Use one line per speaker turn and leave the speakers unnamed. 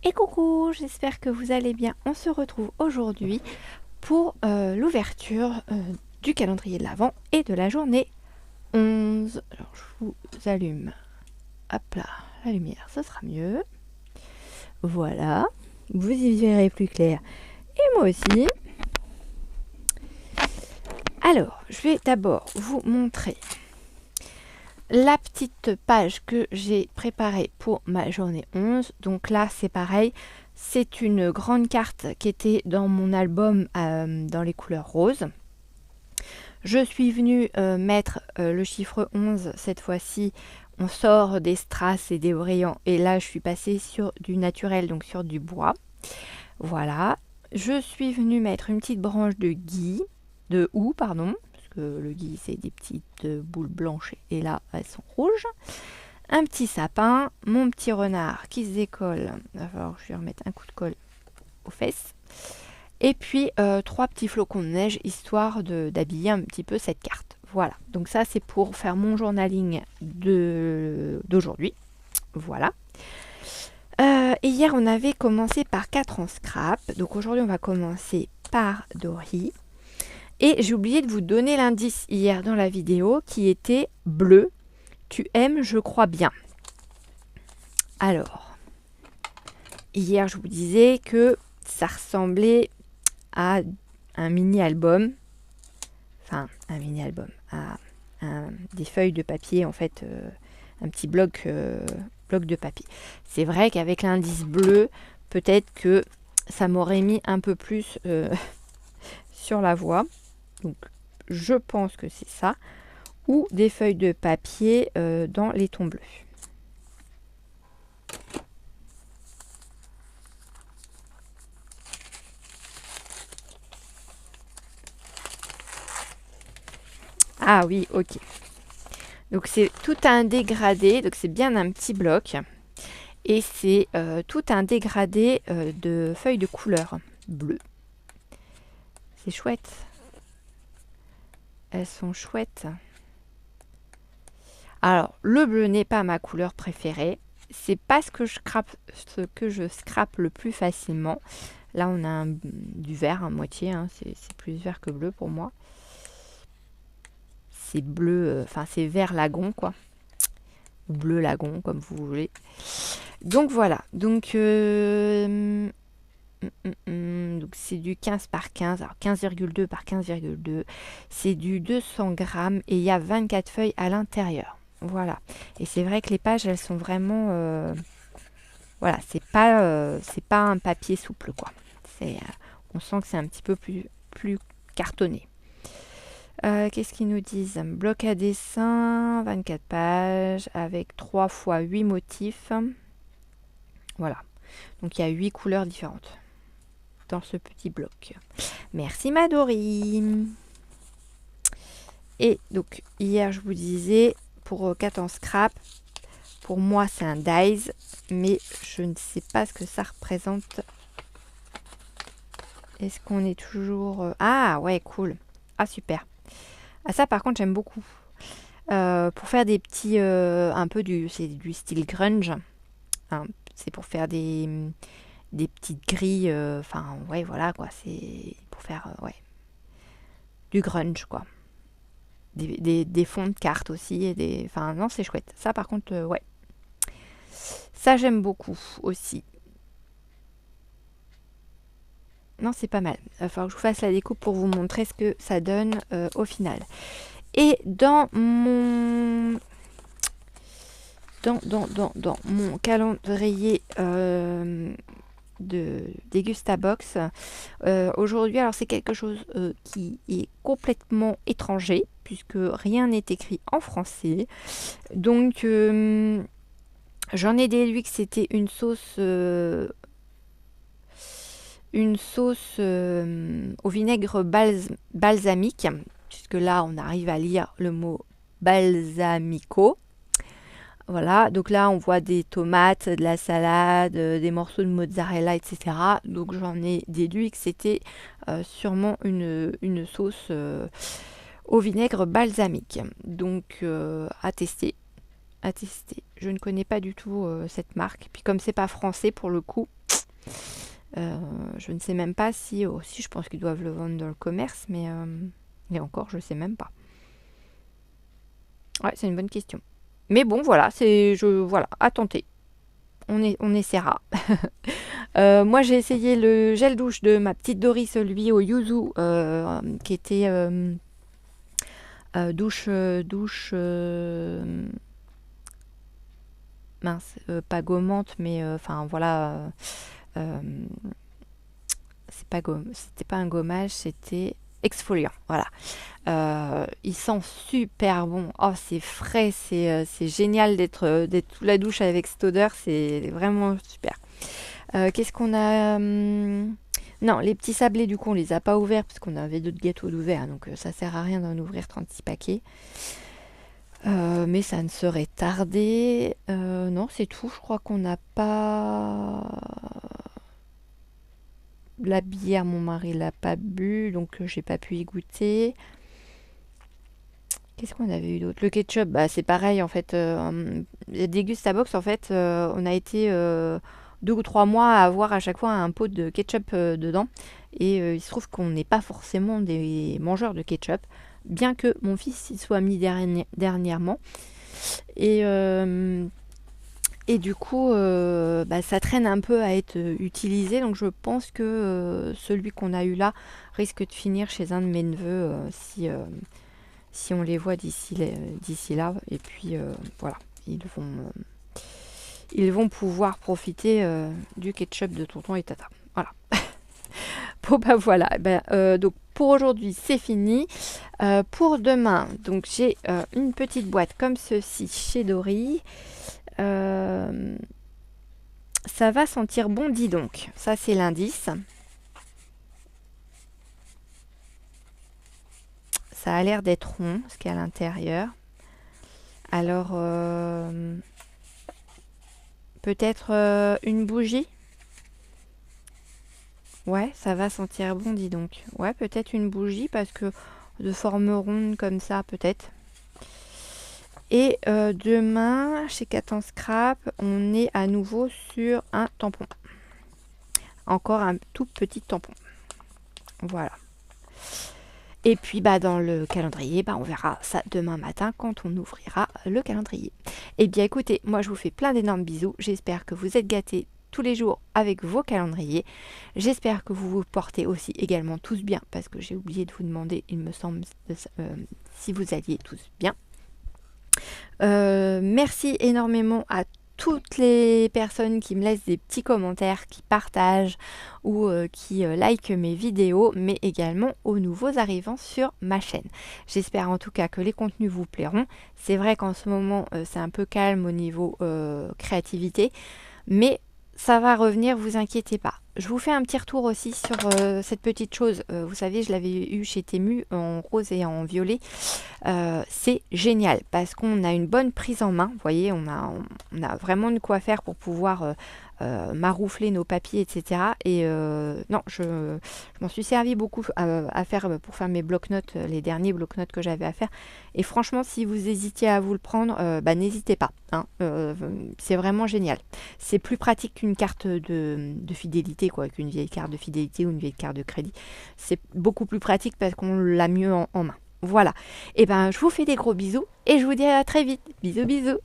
Et coucou, j'espère que vous allez bien. On se retrouve aujourd'hui pour l'ouverture du calendrier de l'Avent et de la journée 11. Alors je vous allume, hop là, la lumière, ce sera mieux. Voilà, vous y verrez plus clair. Et moi aussi. Alors, je vais d'abord vous montrer la petite page que j'ai préparée pour ma journée 11. Donc là, c'est pareil. C'est une grande carte qui était dans mon album dans les couleurs roses. Je suis venue mettre le chiffre 11 cette fois-ci. On sort des strass et des brillants. Et là, je suis passée sur du naturel, donc sur du bois. Voilà. Je suis venue mettre une petite branche de houx, pardon. Parce que le gui, c'est des petites boules blanches. Et là, elles sont rouges. Un petit sapin, mon petit renard qui se décolle. Alors, je vais remettre un coup de colle aux fesses. Et puis, 3 petits flocons de neige, histoire d'habiller un petit peu cette carte. Voilà, donc ça, c'est pour faire mon journaling d'aujourd'hui. Voilà. Et hier, on avait commencé par 4 en scrap. Donc aujourd'hui, on va commencer par Dory. Et j'ai oublié de vous donner l'indice hier dans la vidéo qui était bleu. Tu aimes, je crois bien. Alors, hier, je vous disais que ça ressemblait à un mini-album. Enfin, un mini-album. À des feuilles de papier, en fait. Un petit bloc de papier. C'est vrai qu'avec l'indice bleu, peut-être que ça m'aurait mis un peu plus sur la voie. Donc, je pense que c'est ça. Ou des feuilles de papier dans les tons bleus. Ah oui, ok. Donc c'est tout un dégradé, donc c'est bien un petit bloc. Et c'est tout un dégradé de feuilles de couleur bleues. C'est chouette. Elles sont chouettes. Alors, le bleu n'est pas ma couleur préférée. C'est pas ce que je scrape le plus facilement. Là, on a du vert à moitié. Hein. C'est plus vert que bleu pour moi. C'est bleu, enfin c'est vert lagon, quoi. Ou bleu lagon, comme vous voulez. Donc voilà. Donc c'est du 15 par 15. Alors 15,2 par 15,2. C'est du 200 grammes et il y a 24 feuilles à l'intérieur. Voilà. Et c'est vrai que les pages, elles sont vraiment... voilà, c'est pas un papier souple, quoi. On sent que c'est un petit peu plus cartonné. Qu'est-ce qu'ils nous disent? Bloc à dessin, 24 pages, avec 3 fois 8 motifs. Voilà. Donc il y a 8 couleurs différentes dans ce petit bloc. Merci Madori. Et donc hier je vous disais, pour 4 en scrap, pour moi c'est un dies, mais je ne sais pas ce que ça représente. Est-ce qu'on est toujours... Ah ouais, cool. Ah super. Ah ça par contre j'aime beaucoup. Pour faire des petits... un peu c'est du style grunge. Hein, c'est pour faire des petites grilles. Enfin ouais voilà quoi. C'est pour faire ouais, du grunge quoi. Des fonds de cartes aussi. Enfin non c'est chouette. Ça par contre ouais. Ça j'aime beaucoup aussi. Non c'est pas mal. Il va falloir que je vous fasse la découpe pour vous montrer ce que ça donne au final. Et dans mon calendrier de Degustabox, aujourd'hui, alors c'est quelque chose qui est complètement étranger, puisque rien n'est écrit en français. Donc, j'en ai déduit que c'était une sauce au vinaigre balsamique, puisque là on arrive à lire le mot balsamico. Voilà, donc là on voit des tomates, de la salade, des morceaux de mozzarella, etc. Donc j'en ai déduit que c'était sûrement une sauce au vinaigre balsamique. Donc à tester. Je ne connais pas du tout cette marque. Puis comme c'est pas français pour le coup, Je ne sais même pas si... si, je pense qu'ils doivent le vendre dans le commerce, mais... et encore, je sais même pas. Ouais, c'est une bonne question. Mais bon, voilà, voilà, à tenter. On essaiera. Moi, j'ai essayé le gel douche de ma petite Doris, lui, au yuzu, qui était douche, mince, pas gommante, mais enfin voilà, euh, c'était pas un gommage, c'était exfoliant, voilà. Il sent super bon. Oh, c'est frais, c'est génial d'être sous la douche avec cette odeur, c'est vraiment super. Qu'est-ce qu'on a Non, les petits sablés, du coup, on les a pas ouverts parce qu'on avait d'autres gâteaux d'ouvert, donc ça sert à rien d'en ouvrir 36 paquets. Mais ça ne serait tardé. Non, c'est tout. Je crois qu'on n'a pas la bière. Mon mari l'a pas bu, donc j'ai pas pu y goûter. Qu'est-ce qu'on avait eu d'autre? Le ketchup, bah, c'est pareil en fait. Dégustabox, en fait, on a été 2 ou 3 mois à avoir à chaque fois un pot de ketchup dedans. Et il se trouve qu'on n'est pas forcément des mangeurs de ketchup, bien que mon fils y soit mis dernièrement. Et, euh, et du coup, bah, ça traîne un peu à être utilisé. Donc je pense que celui qu'on a eu là risque de finir chez un de mes neveux si on les voit d'ici là. Et puis voilà, ils vont pouvoir profiter du ketchup de tonton et tata. Voilà. Bon bah voilà. Donc pour aujourd'hui c'est fini. Pour demain, donc j'ai une petite boîte comme ceci chez Dory. Ça va sentir bon, dis donc. Ça c'est l'indice. Ça a l'air d'être rond, ce qu'il y a à l'intérieur. Alors, peut-être une bougie. Ouais, ça va sentir bon, dis donc. Ouais, peut-être une bougie parce que de forme ronde comme ça, peut-être. Et demain, chez Catan Scrap, on est à nouveau sur un tampon. Encore un tout petit tampon. Voilà. Et puis bah, dans le calendrier, bah, on verra ça demain matin quand on ouvrira le calendrier. Et bien écoutez, moi je vous fais plein d'énormes bisous. J'espère que vous êtes gâtés tous les jours avec vos calendriers. J'espère que vous vous portez aussi également tous bien, parce que j'ai oublié de vous demander, il me semble, si vous alliez tous bien. Merci énormément à toutes les personnes qui me laissent des petits commentaires, qui partagent ou qui likent mes vidéos, mais également aux nouveaux arrivants sur ma chaîne. J'espère en tout cas que les contenus vous plairont. C'est vrai qu'en ce moment, c'est un peu calme au niveau créativité, mais ça va revenir, vous inquiétez pas. Je vous fais un petit retour aussi sur cette petite chose. Vous savez, je l'avais eu chez Temu en rose et en violet. C'est génial parce qu'on a une bonne prise en main. Vous voyez, on a vraiment de quoi faire pour pouvoir maroufler nos papiers, etc. Et non, je m'en suis servi beaucoup à faire pour faire mes bloc-notes, les derniers bloc-notes que j'avais à faire. Et franchement, si vous hésitiez à vous le prendre, bah, n'hésitez pas. Hein. C'est vraiment génial. C'est plus pratique qu'une carte de fidélité, quoi, qu'une vieille carte de fidélité ou une vieille carte de crédit. C'est beaucoup plus pratique parce qu'on l'a mieux en main. Voilà. Et ben, je vous fais des gros bisous et je vous dis à très vite. Bisous, bisous.